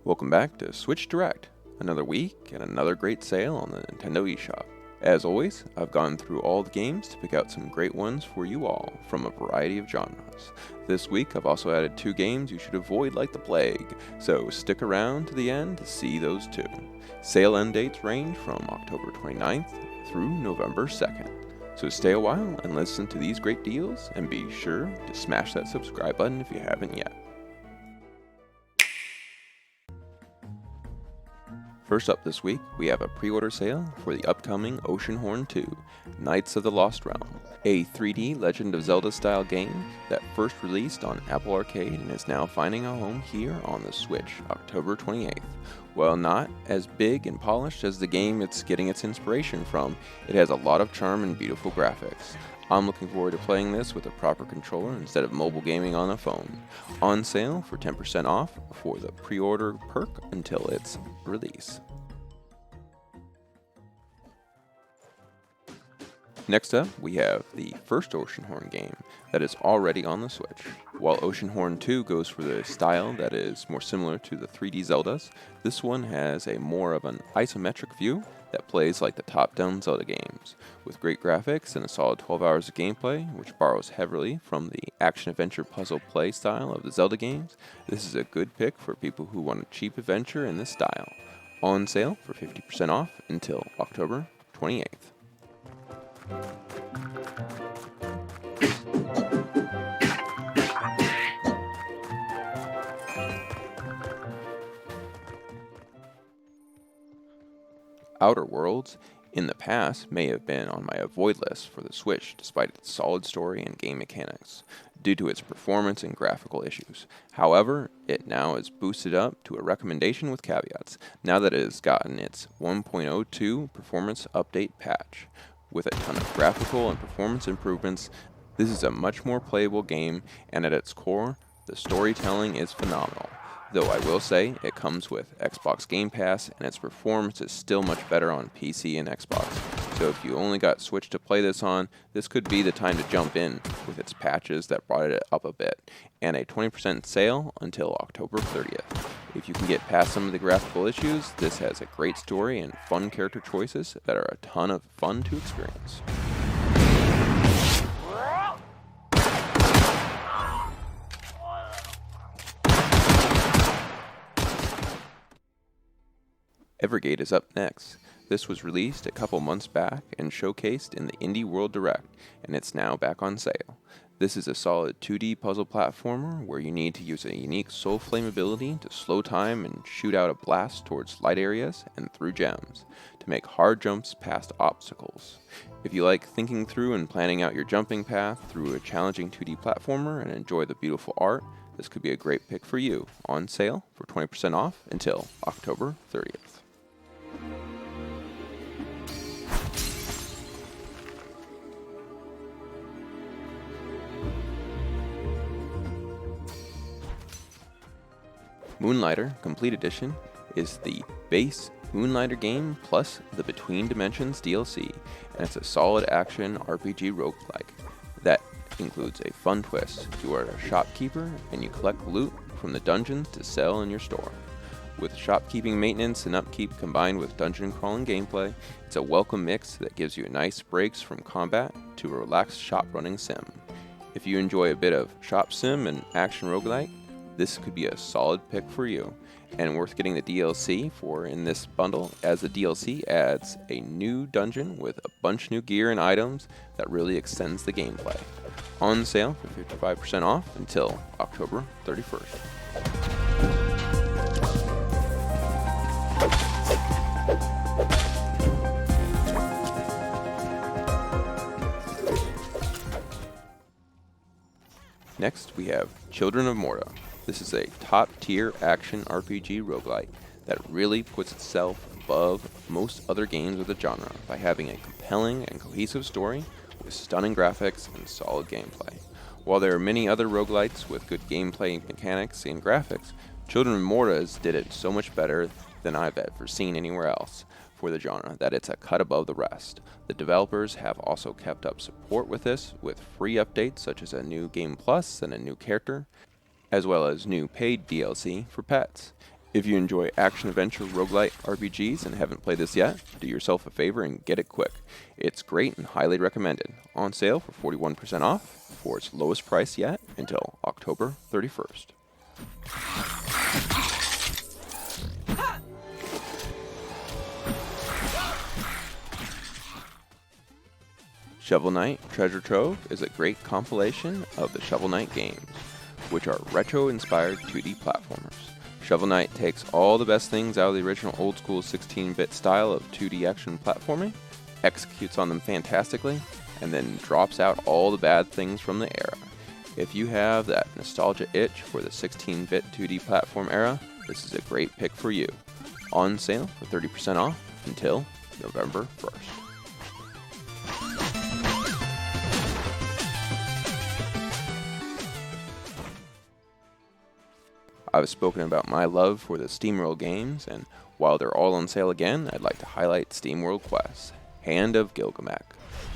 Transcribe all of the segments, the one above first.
Welcome back to SwitchDirect, another week and another great sale on the Nintendo Eshop. As always, I've gone through all the games to pick out some great ones for you all from a variety of genres. This week I've also added 2 games you should avoid like the plague, so stick around to the end to see those too. Sale end dates range from October 29th through November 2nd. So stay a while and listen to these great deals, and be sure to smash that subscribe button if you haven't yet. First up this week, we have a pre-order sale for the upcoming Oceanhorn 2, Knights of the Lost Realm, a 3D Legend of Zelda style game that first released on Apple Arcade and is now finding a home here on the Switch, October 28th. While not as big and polished as the game it's getting its inspiration from, it has a lot of charm and beautiful graphics. I'm looking forward to playing this with a proper controller instead of mobile gaming on a phone. On sale for 10% off for the pre-order perk until its release. Next up, we have the first Oceanhorn game that is already on the Switch. While Oceanhorn 2 goes for the style that is more similar to the 3D Zeldas, this one has a more of an isometric view that plays like the top-down Zelda games, with great graphics and a solid 12 hours of gameplay, which borrows heavily from the action-adventure puzzle play style of the Zelda games. This is a good pick for people who want a cheap adventure in this style. On sale for 50% off until October 28th. Outer Worlds, in the past, may have been on my avoid list for the Switch despite its solid story and game mechanics, due to its performance and graphical issues. However, it now is boosted up to a recommendation with caveats, now that it has gotten its 1.02 performance update patch. With a ton of graphical and performance improvements, this is a much more playable game, and at its core, the storytelling is phenomenal. Though I will say, it comes with Xbox Game Pass, and its performance is still much better on PC and Xbox. So if you only got Switch to play this on, this could be the time to jump in with its patches that brought it up a bit, and a 20% sale until October 30th. If you can get past some of the graphical issues, this has a great story and fun character choices that are a ton of fun to experience. Evergate is up next. This was released a couple months back and showcased in the Indie World Direct, and it's now back on sale. This is a solid 2D puzzle platformer where you need to use a unique soul flame ability to slow time and shoot out a blast towards light areas and through gems to make hard jumps past obstacles. If you like thinking through and planning out your jumping path through a challenging 2D platformer and enjoy the beautiful art, this could be a great pick for you. On sale for 20% off until October 30th. Moonlighter Complete Edition is the base Moonlighter game plus the Between Dimensions DLC, and it's a solid action RPG roguelike that includes a fun twist. You are a shopkeeper and you collect loot from the dungeons to sell in your store. With shopkeeping maintenance and upkeep combined with dungeon crawling gameplay, it's a welcome mix that gives you nice breaks from combat to a relaxed shop running sim. If you enjoy a bit of shop sim and action roguelike, this could be a solid pick for you, and worth getting the DLC for in this bundle, as the DLC adds a new dungeon with a bunch new gear and items that really extends the gameplay. On sale for 55% off until October 31st. Next, we have Children of Mordo. This is a top-tier action RPG roguelike that really puts itself above most other games of the genre by having a compelling and cohesive story with stunning graphics and solid gameplay. While there are many other roguelites with good gameplay mechanics and graphics, Children of Mordo did it so much better than I've ever seen anywhere else for the genre that it's a cut above the rest. The developers have also kept up support with this with free updates such as a new Game Plus and a new character, as well as new paid DLC for pets. If you enjoy action-adventure roguelite RPGs and haven't played this yet, do yourself a favor and get it quick. It's great and highly recommended. On sale for 41% off for its lowest price yet until October 31st. Shovel Knight Treasure Trove is a great compilation of the Shovel Knight games, which are retro-inspired 2D platformers. Shovel Knight takes all the best things out of the original old-school 16-bit style of 2D action platforming, executes on them fantastically, and then drops out all the bad things from the era. If you have that nostalgia itch for the 16-bit 2D platform era, this is a great pick for you. On sale for 30% off until November 1st. I've spoken about my love for the SteamWorld games, and while they're all on sale again, I'd like to highlight SteamWorld Quest, Hand of Gilgamek.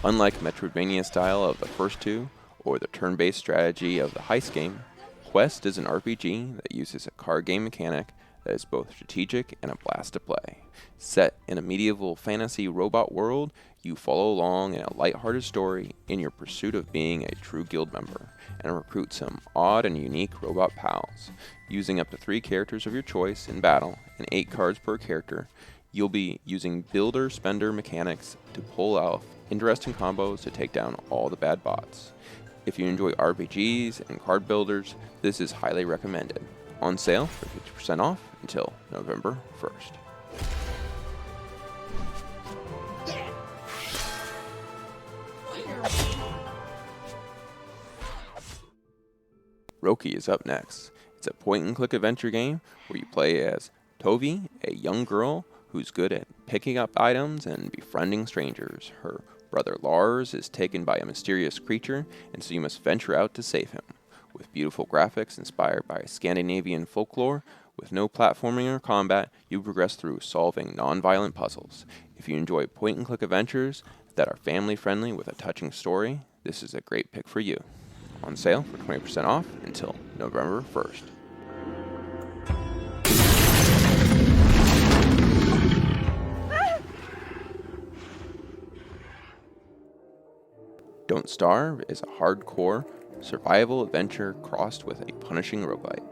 Unlike Metroidvania style of the first two, or the turn-based strategy of the heist game, Quest is an RPG that uses a card game mechanic that is both strategic and a blast to play. Set in a medieval fantasy robot world, you follow along in a lighthearted story in your pursuit of being a true guild member, and recruit some odd and unique robot pals. Using up to 3 characters of your choice in battle, and 8 cards per character, you'll be using builder-spender mechanics to pull off interesting combos to take down all the bad bots. If you enjoy RPGs and card builders, this is highly recommended. On sale for 50% off until November 1st. Roki is up next. It's a point-and-click adventure game where you play as Tovi, a young girl who's good at picking up items and befriending strangers. Her brother Lars is taken by a mysterious creature, and so you must venture out to save him. With beautiful graphics inspired by Scandinavian folklore, with no platforming or combat, you progress through solving non-violent puzzles. If you enjoy point-and-click adventures that are family-friendly with a touching story, this is a great pick for you. On sale for 20% off until November 1st. Don't Starve is a hardcore survival adventure crossed with a punishing roguelite,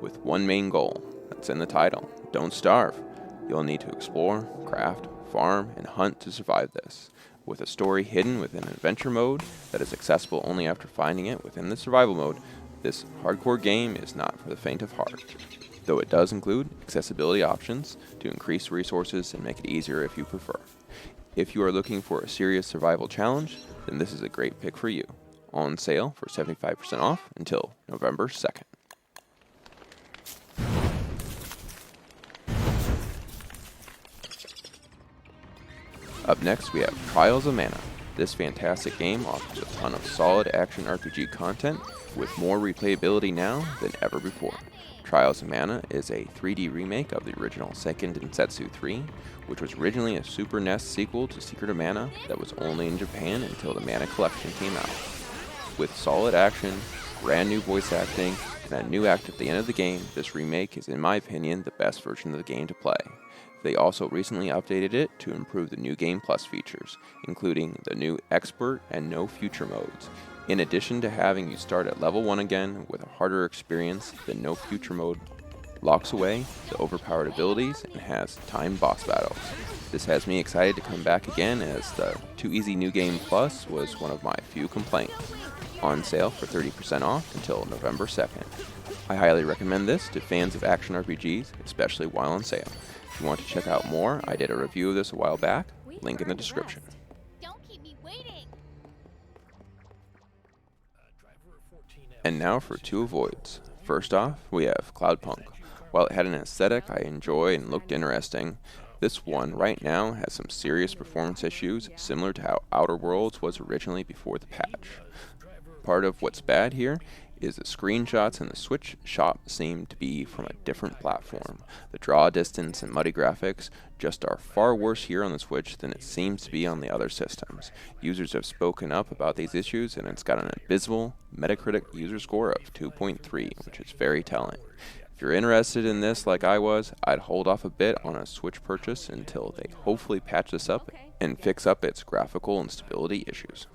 with one main goal that's in the title: Don't Starve. You'll need to explore, craft, farm, and hunt to survive this, with a story hidden within an adventure mode that is accessible only after finding it within the survival mode. This hardcore game is not for the faint of heart, though it does include accessibility options to increase resources and make it easier if you prefer. If you are looking for a serious survival challenge, then this is a great pick for you. On sale for 75% off until November 2nd. Up next, we have Trials of Mana. This fantastic game offers a ton of solid action RPG content with more replayability now than ever before. Trials of Mana is a 3D remake of the original Seiken Densetsu 3, which was originally a Super NES sequel to Secret of Mana that was only in Japan until the Mana Collection came out. With solid action, brand new voice acting, and a new act at the end of the game, this remake is, in my opinion, the best version of the game to play. They also recently updated it to improve the new Game Plus features, including the new Expert and No Future modes. In addition to having you start at level 1 again with a harder experience, the No Future mode locks away the overpowered abilities and has timed boss battles. This has me excited to come back again, as the Too Easy New Game Plus was one of my few complaints. On sale for 30% off until November 2nd. I highly recommend this to fans of action RPGs, especially while on sale. If you want to check out more, I did a review of this a while back, link in the description. Don't keep me waiting. And now for 2 avoids. First off, we have Cloudpunk. While it had an aesthetic I enjoy and looked interesting, this one right now has some serious performance issues, similar to how Outer Worlds was originally before the patch. Part of what's bad here is the screenshots in the Switch shop seem to be from a different platform. The draw distance and muddy graphics just are far worse here on the Switch than it seems to be on the other systems. Users have spoken up about these issues, and it's got an abysmal Metacritic user score of 2.3, which is very telling. If you're interested in this like I was, I'd hold off a bit on a Switch purchase until they hopefully patch this up and fix up its graphical and stability issues.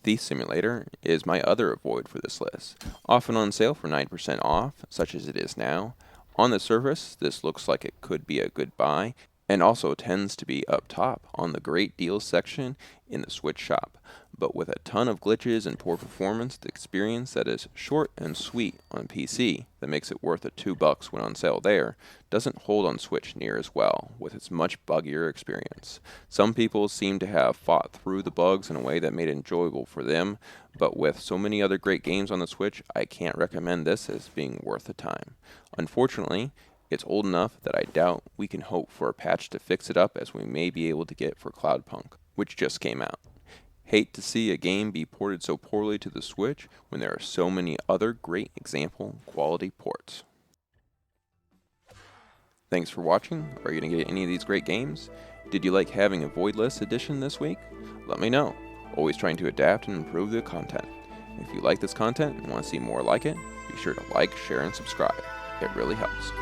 Thief Simulator is my other avoid for this list, often on sale for 9% off, such as it is now. On the surface, this looks like it could be a good buy, and also tends to be up top on the great deals section in the Switch shop, but with a ton of glitches and poor performance, the experience that is short and sweet on PC that makes it worth the $2 when on sale there, doesn't hold on Switch near as well, with its much buggier experience. Some people seem to have fought through the bugs in a way that made it enjoyable for them, but with so many other great games on the Switch, I can't recommend this as being worth the time. Unfortunately, it's old enough that I doubt we can hope for a patch to fix it up as we may be able to get for Cloudpunk, which just came out. Hate to see a game be ported so poorly to the Switch when there are so many other great example quality ports. Thanks for watching. Are you going to get any of these great games? Did you like having a Voidless edition this week? Let me know. Always trying to adapt and improve the content. If you like this content and want to see more like it, be sure to like, share, and subscribe. It really helps.